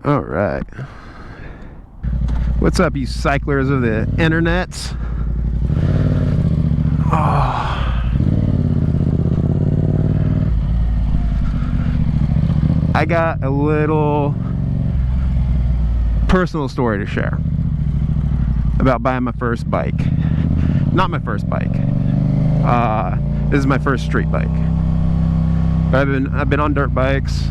All right. What's up, you cyclers of the internets? Oh. I got a little personal story to share about buying my first bike. Not my first bike. This is my first street bike. I've been on dirt bikes,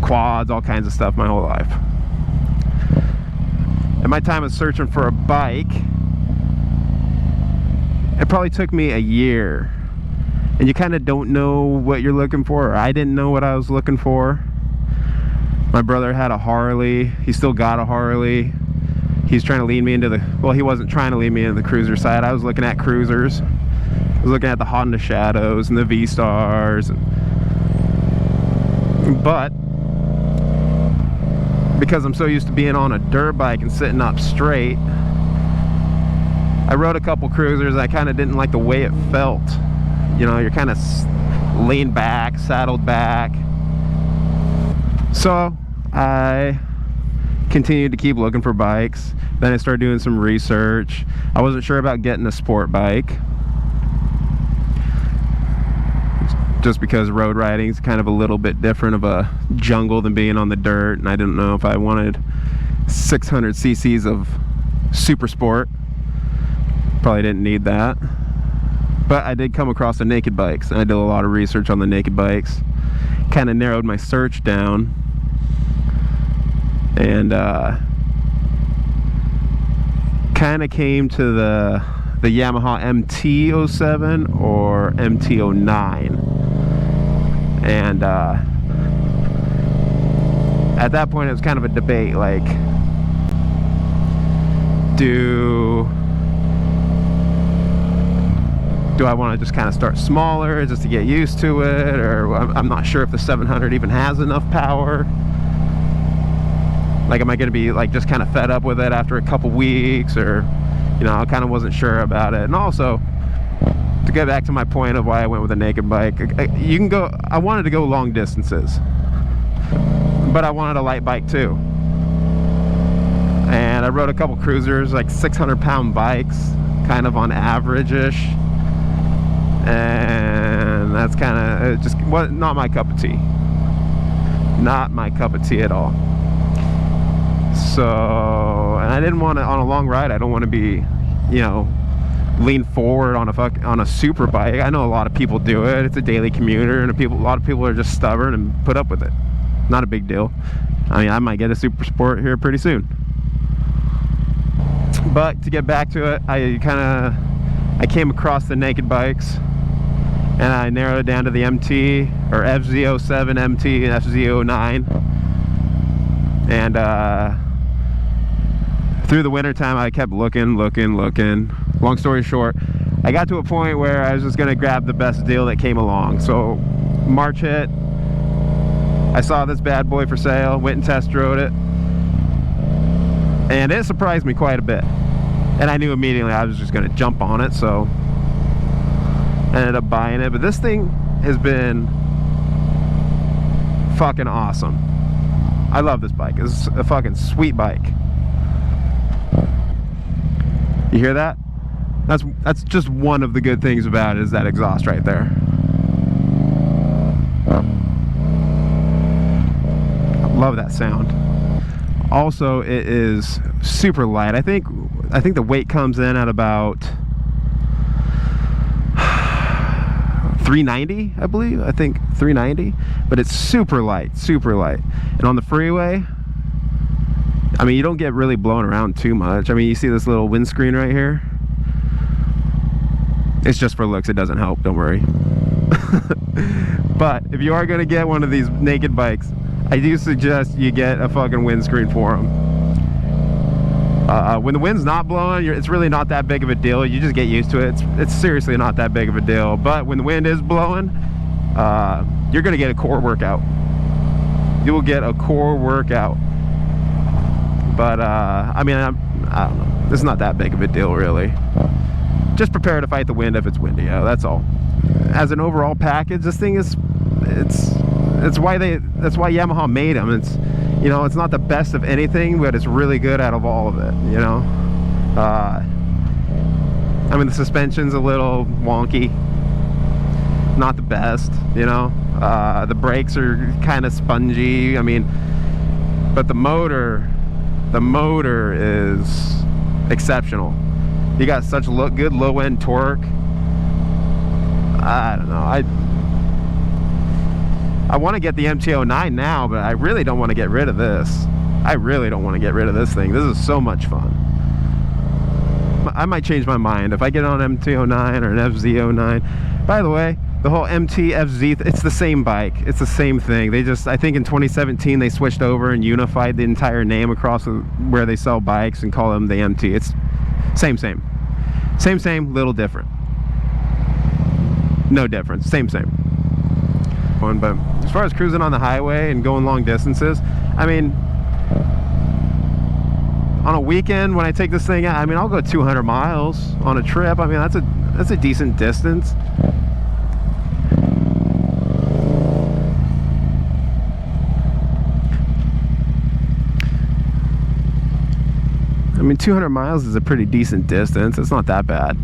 quads, all kinds of stuff my whole life. And my time of searching for a bike, it probably took me a year. And you kind of don't know what you're looking for, or I didn't know what I was looking for. My brother had a Harley. He still got a Harley. He's trying to lead me into the, well, he wasn't trying to lead me into the cruiser side. I was looking at cruisers. I was looking at the Honda Shadows and the V-Stars. But because I'm so used to being on a dirt bike and sitting up straight, I rode a couple cruisers. I kind of didn't like the way it felt. You know, you're kind of leaned back, saddled back. So I continued to keep looking for bikes. Then I started doing some research. I wasn't sure about getting a sport bike, just because road riding is kind of a little bit different of a jungle than being on the dirt, and I didn't know if I wanted 600 cc's of super sport. Probably didn't need that. But I did come across the naked bikes, and I did a lot of research on the naked bikes. Kind of narrowed my search down, and kind of came to the Yamaha MT-07 or MT-09. And at that point it was kind of a debate, like, do I want to just kind of start smaller just to get used to it, or I'm not sure if the 700 even has enough power. Like, am I going to be like just kind of fed up with it after a couple weeks, or, you know, I kind of wasn't sure about it. And also, to get back to my point of why I went with a naked bike, you can go, I wanted to go long distances, but I wanted a light bike too. And I rode a couple cruisers, like 600-pound bikes, kind of on average-ish. And that's kind of just not my cup of tea. Not my cup of tea at all. So, and I didn't want to, on a long ride, I don't want to be, you know, lean forward on a super bike. I know a lot of people do it. It's a daily commuter, and a lot of people are just stubborn and put up with it. Not a big deal. I mean, I might get a super sport here pretty soon. But to get back to it, I came across the naked bikes, and I narrowed it down to the MT, or FZ-07 MT and FZ-09. And through the winter time, I kept looking. Long story short, I got to a point where I was just gonna grab the best deal that came along. So March hit, I saw this bad boy for sale, went and test rode it, and it surprised me quite a bit. And I knew immediately I was just gonna jump on it, so I ended up buying it. But this thing has been fucking awesome. I love this bike. It's a fucking sweet bike. You hear that? That's just one of the good things about it, is that exhaust right there. I love that sound. Also, it is super light. I think the weight comes in at about 390, I believe. I think 390, but it's super light. And on the freeway, I mean, you don't get really blown around too much. I mean, you see this little windscreen right here? It's just for looks, it doesn't help, don't worry. But if you are gonna get one of these naked bikes, I do suggest you get a fucking windscreen for them. When the wind's not blowing, it's really not that big of a deal. You just get used to it. It's seriously not that big of a deal. But when the wind is blowing, you're gonna get a core workout. You will get a core workout. But I mean, I don't know. It's not that big of a deal, really. Just prepare to fight the wind if it's windy. That's all. As an overall package, this thing is, that's why Yamaha made them. you know, it's not the best of anything, but it's really good out of all of it, you know. I mean, the suspension's a little wonky, not the best, you know. The brakes are kind of spongy, I mean, but the motor is exceptional. You got such good low-end torque. I don't know, I want to get the MT-09 now, but I really don't want to get rid of this. I really don't want to get rid of this thing. This is so much fun. I might change my mind if I get on MT-09 or an FZ-09. By the way, the whole MT-FZ, it's the same bike. It's the same thing. They just, I think in 2017 they switched over and unified the entire name across where they sell bikes and call them the MT. It's same, little different. No difference, same. But as far as cruising on the highway and going long distances, I mean, on a weekend when I take this thing out, I mean, I'll go 200 miles on a trip. I mean, that's a decent distance. I mean, 200 miles is a pretty decent distance. It's not that bad.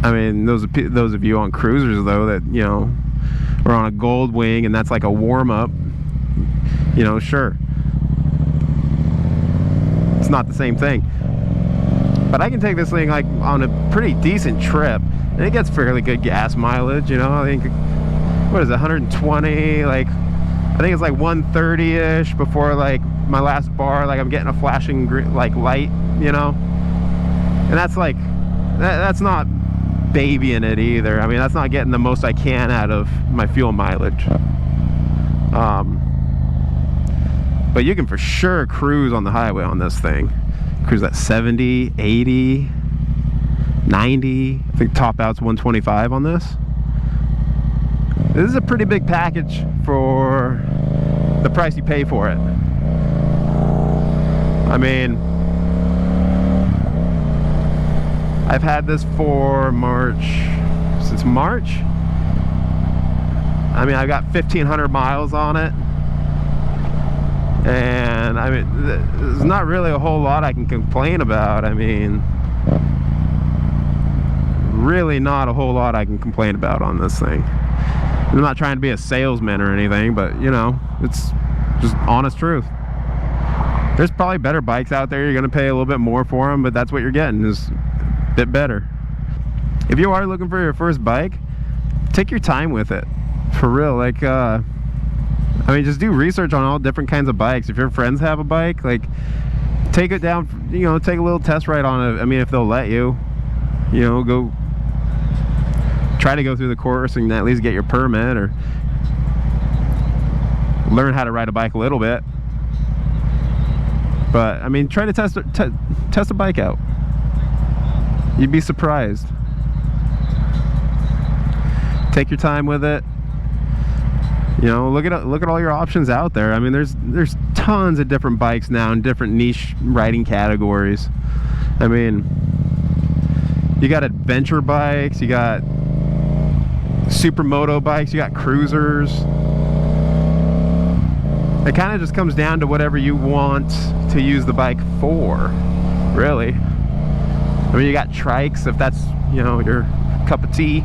I mean, those of you on cruisers, though, that, you know, are on a Gold Wing and that's like a warm-up, you know, sure. It's not the same thing. But I can take this thing, like, on a pretty decent trip, and it gets fairly good gas mileage, you know. I think, what is it, 120, like, I think it's like 130-ish before, like, my last bar, like, I'm getting a flashing, like, light, you know. And that's, like, that's not babying it either. I mean, that's not getting the most I can out of my fuel mileage. But you can for sure cruise on the highway on this thing. Cruise at 70, 80, 90. I think top out's 125 on this. This is a pretty big package for the price you pay for it. I mean, I've had this for since March. I mean, I've got 1,500 miles on it. And I mean, there's not really a whole lot I can complain about. I mean, really not a whole lot I can complain about on this thing. I'm not trying to be a salesman or anything, but, you know, it's just honest truth. There's probably better bikes out there. You're going to pay a little bit more for them, but that's what you're getting, is a bit better. If you are looking for your first bike, take your time with it. For real, like, I mean, just do research on all different kinds of bikes. If your friends have a bike, like, take it down, you know, take a little test ride on it. I mean, if they'll let you, you know, go try to go through the course and at least get your permit, or learn how to ride a bike a little bit. But I mean, try to test a bike out. You'd be surprised. Take your time with it. You know, look at all your options out there. I mean, there's tons of different bikes now in different niche riding categories. I mean, you got adventure bikes, you got supermoto bikes, you got cruisers. It kind of just comes down to whatever you want to use the bike for, really. I mean, you got trikes, if that's, you know, your cup of tea.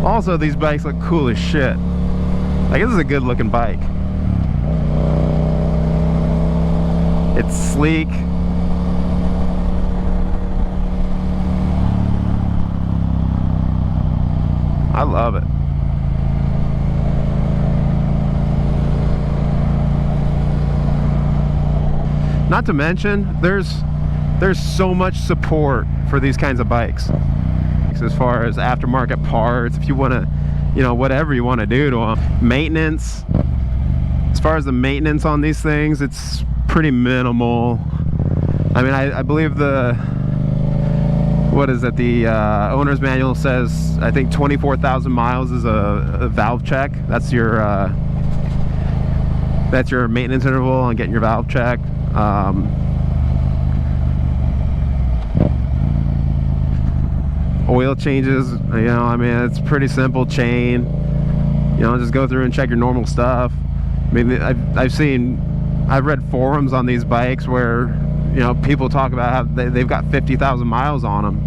Also, these bikes look cool as shit. Like, this is a good looking bike. It's sleek. love it. Not to mention, there's so much support for these kinds of bikes. As far as aftermarket parts, if you want to, you know, whatever you want to do to them. Maintenance, as far as the maintenance on these things, it's pretty minimal. I mean, I believe the, what is it, the owner's manual says, I think 24,000 miles is a valve check. That's your maintenance interval on getting your valve checked. Oil changes, you know, I mean, it's pretty simple. Chain, you know, just go through and check your normal stuff. I mean, I've read forums on these bikes where, you know, people talk about how they've got 50,000 miles on them.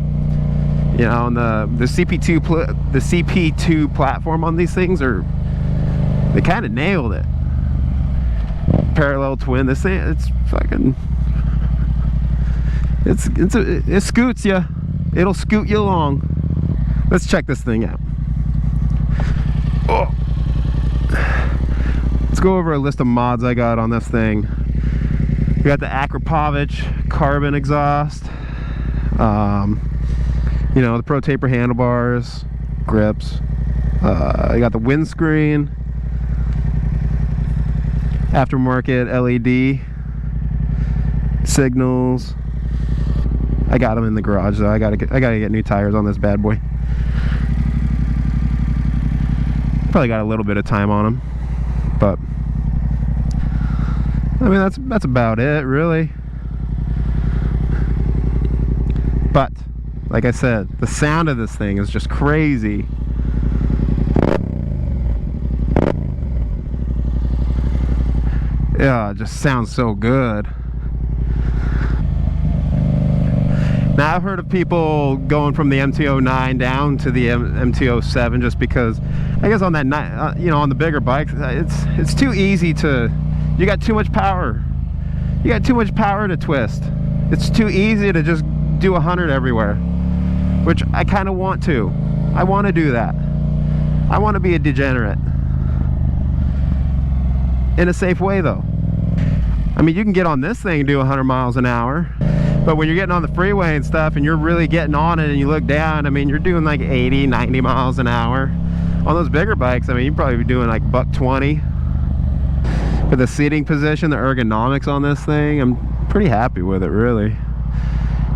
You know, and the CP2 platform on these things they kind of nailed it. Parallel twin, this thing, it's fucking, it scoots you. It'll scoot you along. Let's check this thing out. Oh. Let's go over a list of mods I got on this thing. We got the Akrapovic carbon exhaust. You know, the Pro Taper handlebars, grips. I got the windscreen. Aftermarket LED signals. I got them in the garage though. I gotta get new tires on this bad boy. Probably got a little bit of time on them, but I mean that's about it really. But like I said, the sound of this thing is just crazy. Yeah, it just sounds so good. Now I've heard of people going from the MT-09 down to the MT-07 just because I guess on that night, you know, on the bigger bikes, it's too easy to, you got too much power. You got too much power to twist. It's too easy to just do 100 everywhere, which I kind of want to. I want to do that. I want to be a degenerate. In a safe way though. I mean, you can get on this thing and do 100 miles an hour. But when you're getting on the freeway and stuff and you're really getting on it and you look down, I mean, you're doing like 80, 90 miles an hour. On those bigger bikes, I mean, you'd probably be doing like $120. But the seating position, the ergonomics on this thing, I'm pretty happy with it, really.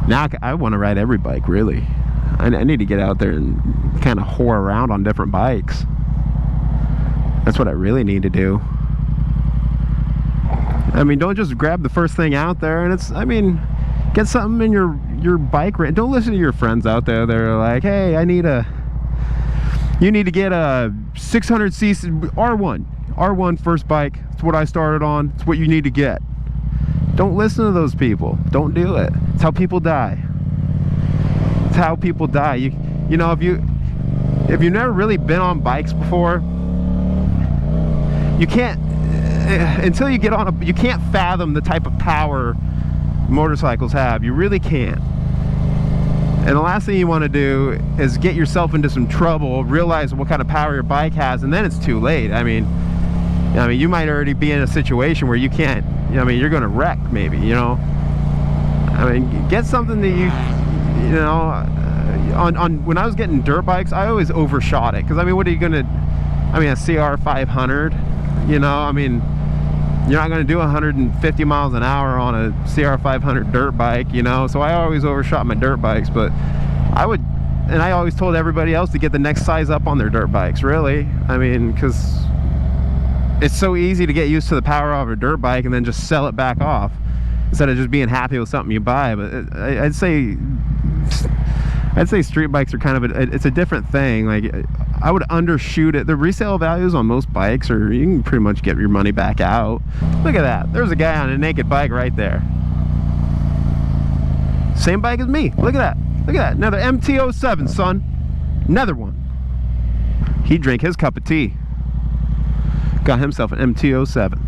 Now I want to ride every bike, really. I need to get out there and kind of whore around on different bikes. That's what I really need to do. I mean, don't just grab the first thing out there, and it's, I mean, get something in your bike range. Don't listen to your friends out there. They're like, hey, you need to get a 600cc R1 first bike. It's what I started on. It's what you need to get. Don't listen to those people. Don't do it. It's how people die. It's how people die. You know, if you've never really been on bikes before, you can't, until you get on you can't fathom the type of power motorcycles have. You really can't. And the last thing you want to do is get yourself into some trouble, realize what kind of power your bike has, and then it's too late. I mean, you might already be in a situation where you can't, I mean, you're going to wreck maybe, you know. I mean, get something that you know, when I was getting dirt bikes, I always overshot it. Because, I mean, what are you going to, I mean, a CR 500, you know, I mean, you're not going to do 150 miles an hour on a CR 500 dirt bike, you know. So I always overshot my dirt bikes, but I always told everybody else to get the next size up on their dirt bikes, really. I mean, because it's so easy to get used to the power of a dirt bike and then just sell it back off instead of just being happy with something you buy. But I'd say street bikes are kind of it's a different thing. Like, I would undershoot it. The resale values on most bikes are, you can pretty much get your money back out. Look at that. There's a guy on a naked bike right there. Same bike as me. Look at that. Look at that. Another MT-07, son. Another one. He drank his cup of tea. Got himself an MT-07.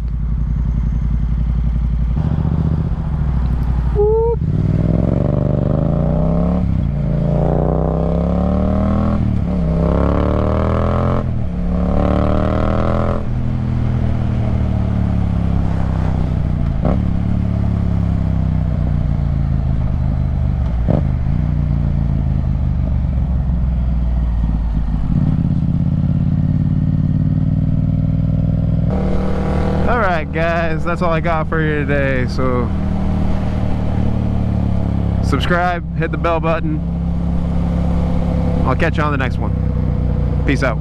right, guys, that's all I got for you today. So subscribe, hit the bell button. I'll catch you on the next one. Peace out.